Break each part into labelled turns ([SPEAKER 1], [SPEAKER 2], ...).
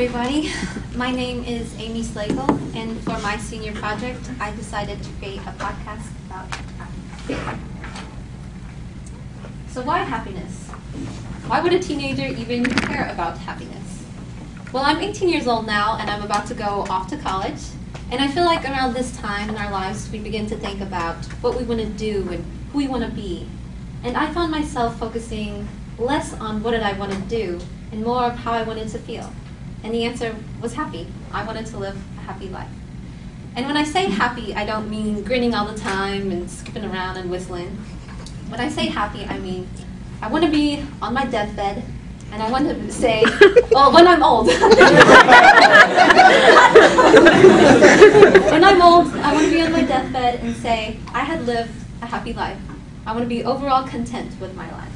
[SPEAKER 1] everybody. My name is Amy Slagle, and for my senior project, I decided to create a podcast about happiness. So why happiness? Why would a teenager even care about happiness? Well, I'm 18 years old now, and I'm about to go off to college. And I feel like around this time in our lives, we begin to think about what we want to do and who we want to be. And I found myself focusing less on what did I want to do and more of how I wanted to feel. And the answer was happy. I wanted to live a happy life. And when I say happy, I don't mean grinning all the time and skipping around and whistling. When I say happy, I mean I want to be on my deathbed, and I want to say, well, when I'm old. When I'm old, I want to be on my deathbed and say, I had lived a happy life. I want to be overall content with my life.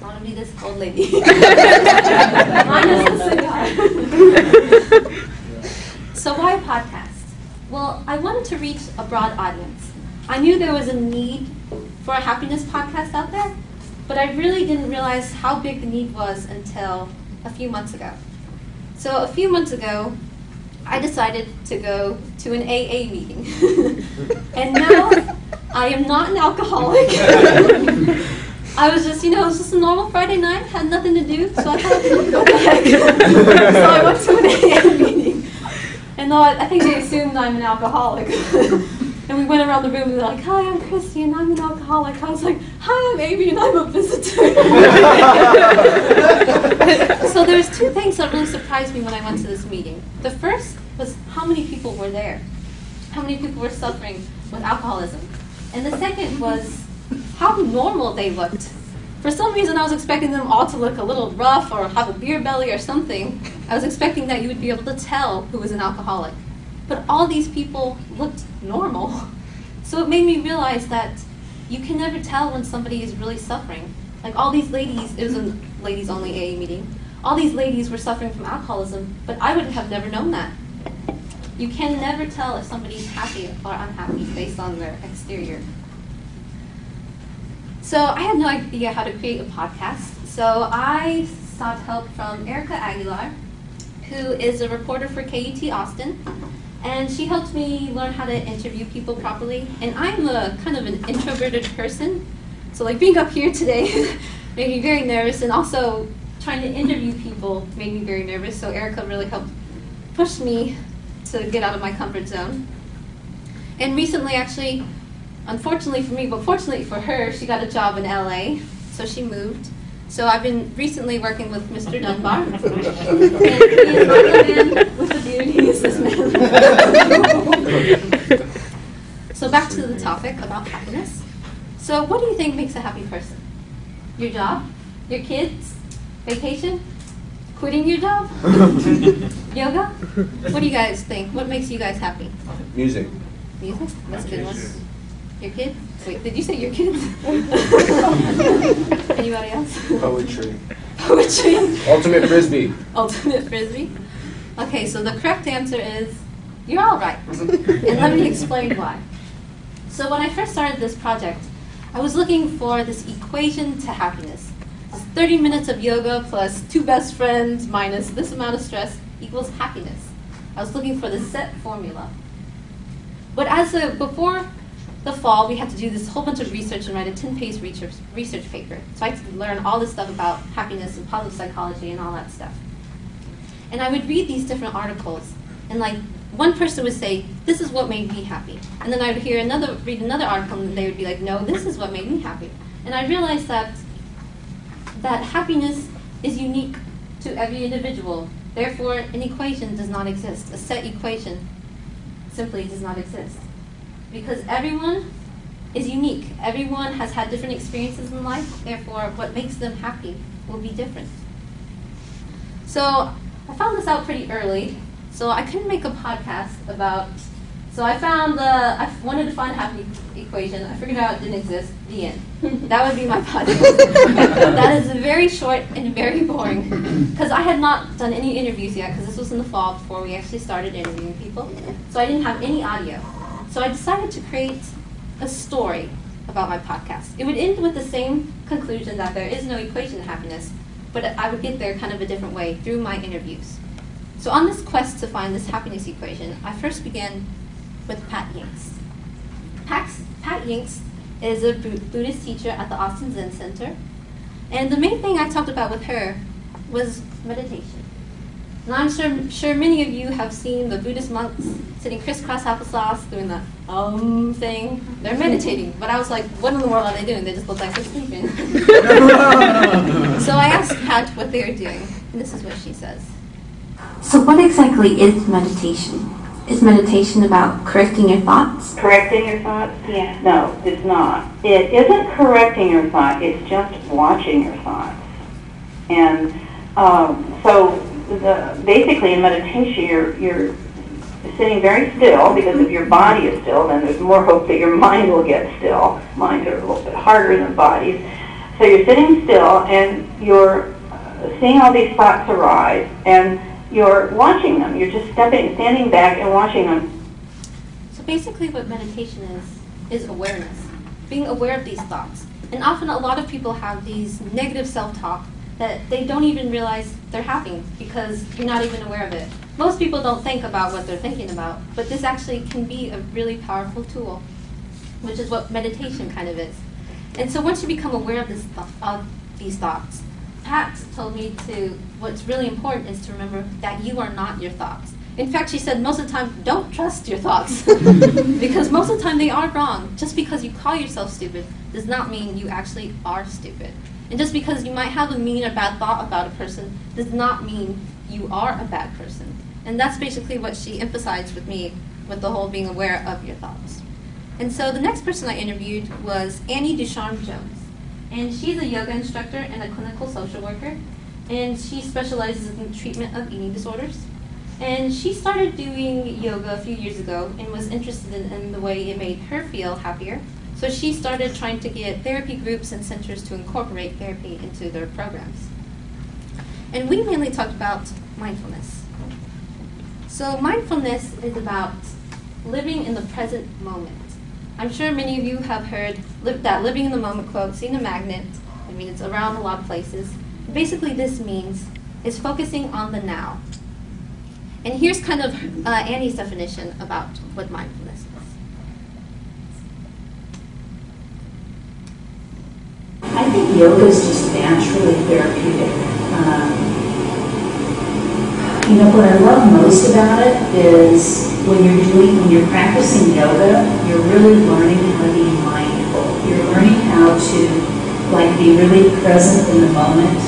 [SPEAKER 1] I want to be this old lady. Minus the cigar. So why a podcast? Well, I wanted to reach a broad audience. I knew there was a need for a happiness podcast out there, but I really didn't realize how big the need was until a few months ago. So a few months ago, I decided to go to an AA meeting. And now I am not an alcoholic. I was just, it was just a normal Friday night, had nothing to do, so I thought I'd go back. So I went to an AA meeting. And I think they assumed I'm an alcoholic. And we went around the room and they're like, hi, I'm Christy and I'm an alcoholic. I was like, hi, I'm Amy and I'm a visitor. So there's two things that really surprised me when I went to this meeting. The first was how many people were there. How many people were suffering with alcoholism. And the second was how normal they looked. For some reason, I was expecting them all to look a little rough or have a beer belly or something. I was expecting that you would be able to tell who was an alcoholic. But all these people looked normal. So it made me realize that you can never tell when somebody is really suffering. Like all these ladies, it was a ladies only AA meeting, all these ladies were suffering from alcoholism, but I would have never known that. You can never tell if somebody's happy or unhappy based on their exterior. So I had no idea how to create a podcast, so I sought help from Erica Aguilar, who is a reporter for KUT Austin, and she helped me learn how to interview people properly. And I'm a kind of an introverted person, so like being up here today made me very nervous, and also trying to interview people made me very nervous, so Erica really helped push me to get out of my comfort zone. And recently, actually, unfortunately for me, but fortunately for her, she got a job in LA, so she moved. So I've been recently working with Mr. Dunbar. And he is not the man with the beard, he is this man. So back to the topic about happiness. So what do you think makes a happy person? Your job? Your kids? Vacation? Quitting your job? Yoga? What do you guys think? What makes you guys happy?
[SPEAKER 2] Music.
[SPEAKER 1] Music? That's a good one. Your kids? Wait, did you say your kids? Anybody else?
[SPEAKER 2] Poetry.
[SPEAKER 1] Poetry?
[SPEAKER 2] Ultimate Frisbee.
[SPEAKER 1] Ultimate Frisbee? Okay, so the correct answer is, you're all right. And let me explain why. So when I first started this project, I was looking for this equation to happiness. This 30 minutes of yoga plus 2 best friends minus this amount of stress equals happiness. I was looking for the set formula. But before the fall, we had to do this whole bunch of research and write a 10-page research paper. So I had to learn all this stuff about happiness and positive psychology and all that stuff. And I would read these different articles, and like one person would say, this is what made me happy. And then I would read another article, and they would be like, no, this is what made me happy. And I realized that happiness is unique to every individual. Therefore, an equation does not exist. A set equation simply does not exist. Because everyone is unique. Everyone has had different experiences in life. Therefore, what makes them happy will be different. So I found this out pretty early. So I couldn't make a podcast about. So I wanted to find a happy equation. I figured out it didn't exist. The end. That would be my podcast. That is very short and very boring. Because I had not done any interviews yet, because this was in the fall before we actually started interviewing people. So I didn't have any audio. So I decided to create a story about my podcast. It would end with the same conclusion that there is no equation to happiness, but I would get there kind of a different way through my interviews. So on this quest to find this happiness equation, I first began with Pat Yinks. Pat Yinks is a Buddhist teacher at the Austin Zen Center. And the main thing I talked about with her was meditation. Now I'm sure many of you have seen the Buddhist monks sitting crisscross applesauce doing the thing. They're meditating. But I was like, what in the world are they doing? They just look like they're sleeping. So I asked Pat what they were doing. And this is what she says.
[SPEAKER 3] So what exactly is meditation? Is meditation about correcting your thoughts?
[SPEAKER 4] Correcting your thoughts?
[SPEAKER 3] Yeah.
[SPEAKER 4] No, it's not. It isn't correcting your thought, it's just watching your thoughts. And basically in meditation you're sitting very still, because if your body is still, then there's more hope that your mind will get still. Minds are a little bit harder than bodies. So you're sitting still and you're seeing all these thoughts arise, and you're watching them. You're just standing back and watching them.
[SPEAKER 1] So basically what meditation is awareness, being aware of these thoughts. And often a lot of people have these negative self-talk that they don't even realize they're having because you're not even aware of it. Most people don't think about what they're thinking about, but this actually can be a really powerful tool, which is what meditation kind of is. And so once you become aware of these thoughts, Pat told me what's really important is to remember that you are not your thoughts. In fact, she said most of the time, don't trust your thoughts. Because most of the time they are wrong. Just because you call yourself stupid does not mean you actually are stupid. And just because you might have a mean or bad thought about a person does not mean you are a bad person. And that's basically what she emphasized with me with the whole being aware of your thoughts. And so the next person I interviewed was Annie Ducharme Jones. And she's a yoga instructor and a clinical social worker. And she specializes in the treatment of eating disorders. And she started doing yoga a few years ago and was interested in the way it made her feel happier. So she started trying to get therapy groups and centers to incorporate therapy into their programs. And we mainly talked about mindfulness. So mindfulness is about living in the present moment. I'm sure many of you have heard that living in the moment quote, seen a magnet. I mean, it's around a lot of places. Basically, this means is focusing on the now. And here's kind of Annie's definition about what mindfulness is.
[SPEAKER 5] I think yoga is just naturally therapeutic. What I love most about it is when you're practicing yoga, you're really learning how to be mindful. You're learning how to be really present in the moment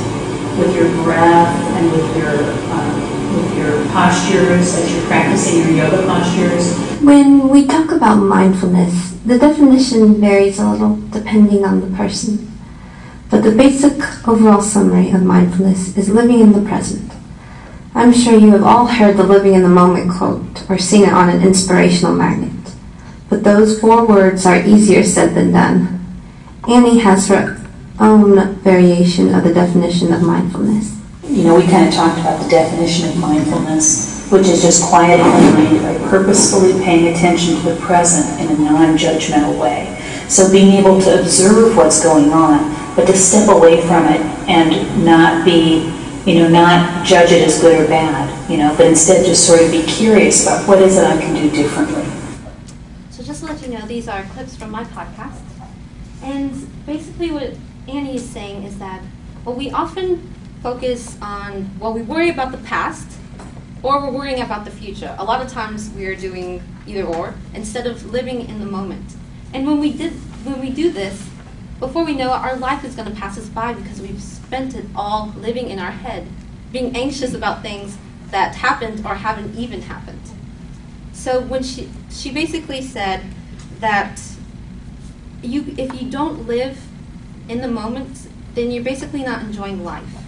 [SPEAKER 5] with your breath and with your postures as you're practicing your yoga postures.
[SPEAKER 3] When we talk about mindfulness, the definition varies a little depending on the person. But the basic overall summary of mindfulness is living in the present. I'm sure you have all heard the living in the moment quote or seen it on an inspirational magnet. But those 4 words are easier said than done. Annie has her own variation of the definition of mindfulness.
[SPEAKER 5] We kind of talked about the definition of mindfulness, which is just quieting the mind by purposefully paying attention to the present in a non-judgmental way. So being able to observe what's going on, but to step away from it and not be, not judge it as good or bad, but instead just sort of be curious about what is it I can do differently.
[SPEAKER 1] So just to let you know, these are clips from my podcast. And basically what Annie is saying is that we often focus on, we worry about the past or we're worrying about the future. A lot of times we are doing either or instead of living in the moment. And when we do this, before we know it, our life is going to pass us by because we've spent it all living in our head, being anxious about things that happened or haven't even happened. So when she basically said that if you don't live in the moment, then you're basically not enjoying life.